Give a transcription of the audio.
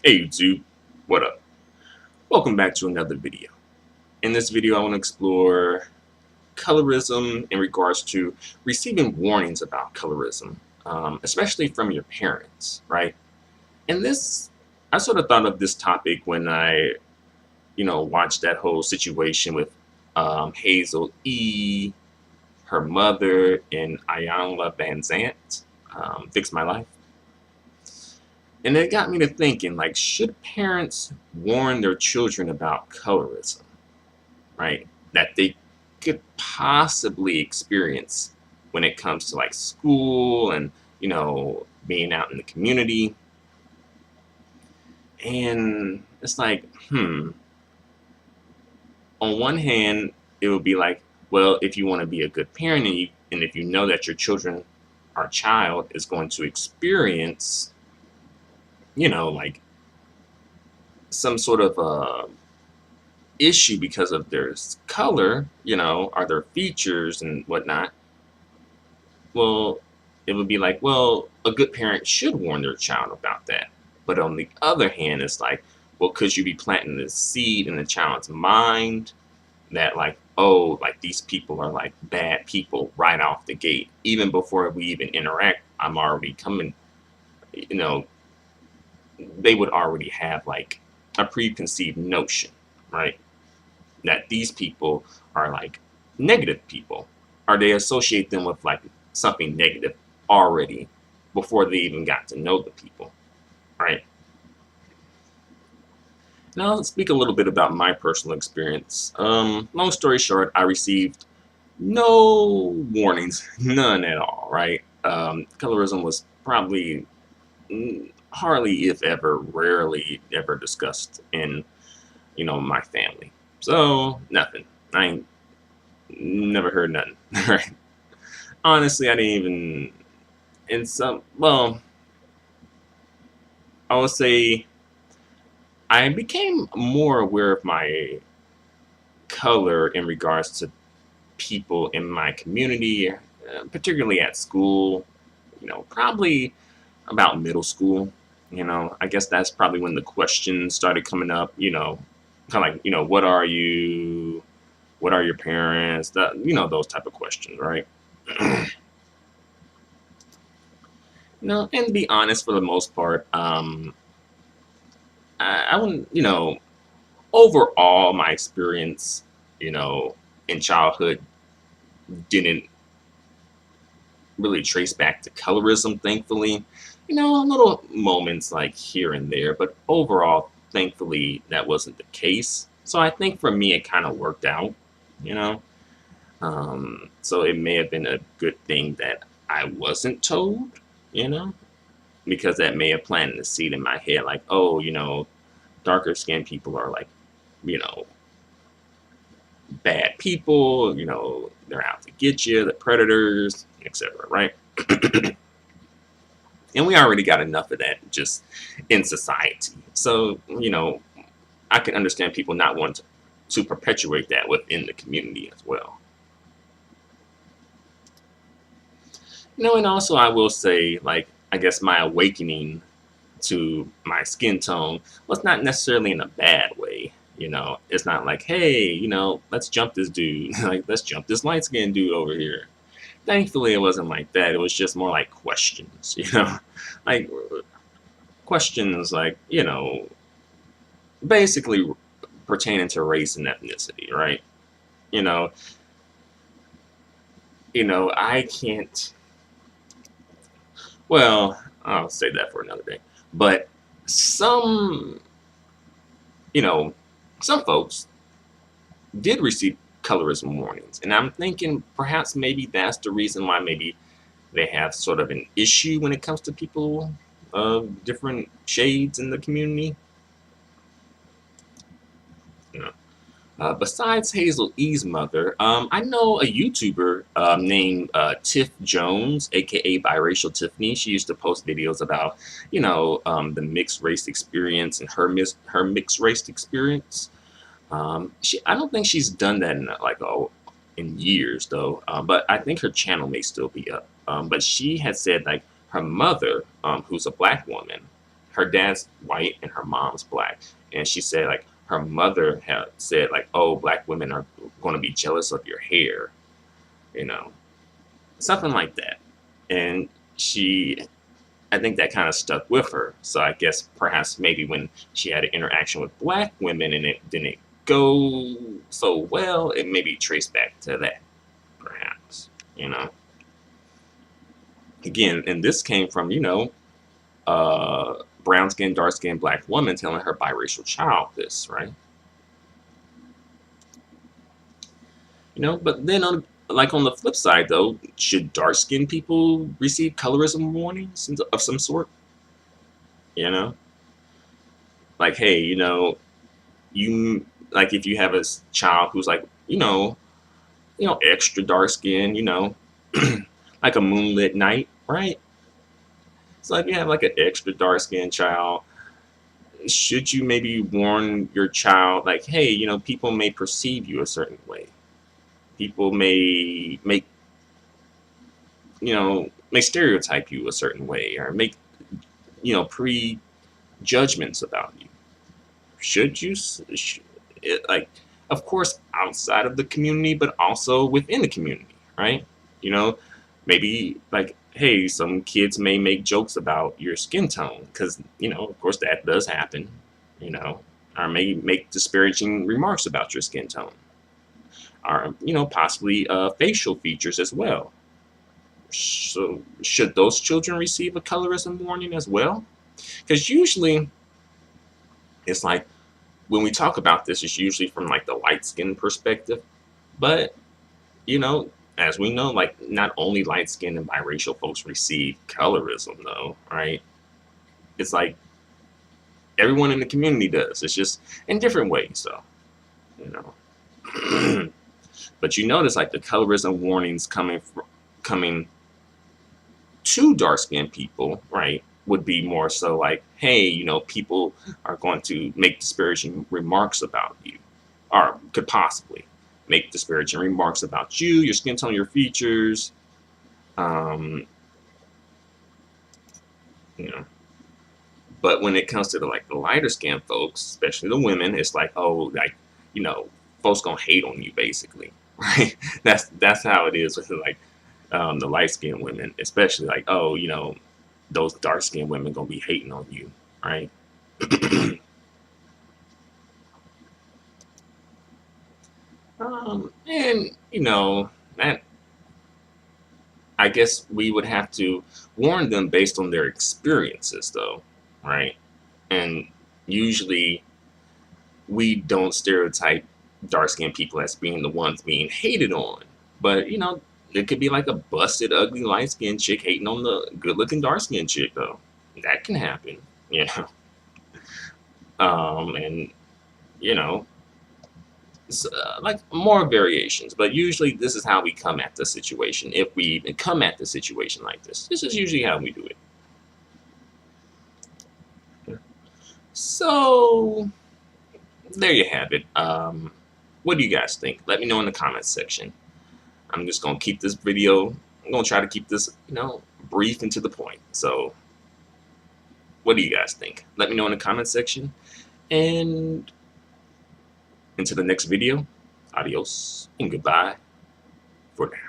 Hey YouTube, what up? Welcome back to another video. In this video, I want to explore colorism in regards to receiving warnings about colorism, especially from your parents, right? And this, I sort of thought of this topic when I watched that whole situation with Hazel E., her mother, and Ayanla Van Zant, Fix My Life. And it got me to thinking, like, should parents warn their children about colorism, right? That they could possibly experience when it comes to like school and, being out in the community. And it's like, on one hand, it would be like, well, if you want to be a good parent and if you know that your children or child is going to experience, like some sort of issue because of their color, or their features and whatnot, well, it would be like, well, a good parent should warn their child about that. But on the other hand, it's like, well, could you be planting this seed in the child's mind that, like, oh, like these people are like bad people right off the gate, even before we even interact, I'm already coming, you know, they would already have like a preconceived notion, right? That these people are like negative people, or they associate them with like something negative already before they even got to know the people, right? Now let's speak a little bit about my personal experience. Long story short, I received no warnings, none at all, right? Colorism was probably hardly, if ever, rarely ever discussed in, my family. So nothing. I ain't never heard nothing. Right? Honestly, I didn't even. In some, well, I would say I became more aware of my color in regards to people in my community, particularly at school. Probably about middle school. I guess that's probably when the questions started coming up. Kind of like, what are you? What are your parents? Those type of questions, right? And to be honest, for the most part, I wouldn't, overall, my experience, you know, in childhood didn't really trace back to colorism, thankfully. Little moments like here and there, but overall, thankfully, that wasn't the case. So I think for me, it kind of worked out, you know. So it may have been a good thing that I wasn't told, you know, because that may have planted a seed in my head, like, oh, darker skinned people are like, you know, bad people, they're out to get you, the predators, etc. Right? And we already got enough of that just in society. So, I can understand people not wanting to perpetuate that within the community as well. And also I will say, like, I guess my awakening to my skin tone was not necessarily in a bad way. It's not like, hey, let's jump this dude, like let's jump this light skinned dude over here. Thankfully, it wasn't like that. It was just more like questions, like questions, like basically pertaining to race and ethnicity, right? You know, I can't. Well, I'll save that for another day. But some, you know, some folks did receive colorism warnings, and I'm thinking perhaps maybe that's the reason why maybe they have sort of an issue when it comes to people of different shades in the community. You know. Besides Hazel E's mother, I know a YouTuber named Tiff Jones, aka Biracial Tiffany. She used to post videos about, the mixed race experience and her mixed race experience. I don't think she's done that in in years though. But I think her channel may still be up. But she had said like her mother, who's a black woman, her dad's white and her mom's black, and she said like her mother had said like, "Oh, black women are going to be jealous of your hair," you know, something like that. And she, I think that kind of stuck with her. So I guess perhaps maybe when she had an interaction with black women and it didn't go so well, it maybe traced back to that, perhaps, you know. Again, and this came from, brown skinned, dark skinned black woman telling her biracial child this, right? But then on the flip side though, should dark skinned people receive colorism warnings of some sort? You know? Like, hey, you like if you have a child who's like, extra dark skin, like a moonlit night, right? So if you have like an extra dark skinned child, should you maybe warn your child like, hey, people may perceive you a certain way. People may stereotype you a certain way or make, prejudgments about you. Should you, like, of course, outside of the community, but also within the community, right? You know, maybe like, hey, some kids may make jokes about your skin tone because, of course, that does happen, or may make disparaging remarks about your skin tone, or, possibly facial features as well. So, should those children receive a colorism warning as well? Because usually it's like, when we talk about this, it's usually from like the light skin perspective. But, you know, as we know, like not only light skinned and biracial folks receive colorism though, right? It's like everyone in the community does. It's just in different ways, though, you know. But you notice like the colorism warnings coming to dark skinned people, right? Would be more so like, hey, people are going to make disparaging remarks about you, or could possibly make disparaging remarks about you, your skin tone, your features, um, you know. But when it comes to the lighter skinned folks, especially the women, it's like, oh, like, folks gonna hate on you basically, right? That's how it is with the light skinned women, especially like, oh, those dark skinned women gonna be hating on you, right? And that, I guess we would have to warn them based on their experiences, though, right? And usually we don't stereotype dark skinned people as being the ones being hated on, but it could be like a busted, ugly, light skinned chick hating on the good looking dark skinned chick, though. That can happen, you know. And you know, like more variations, but usually this is how we come at the situation. If we even come at the situation like this is usually how we do it. So there you have it. What do you guys think? Let me know in the comments section. I'm just gonna keep this video. I'm gonna try to keep this, brief and to the point. So, what do you guys think? Let me know in the comments section. And until the next video, adios and goodbye for now.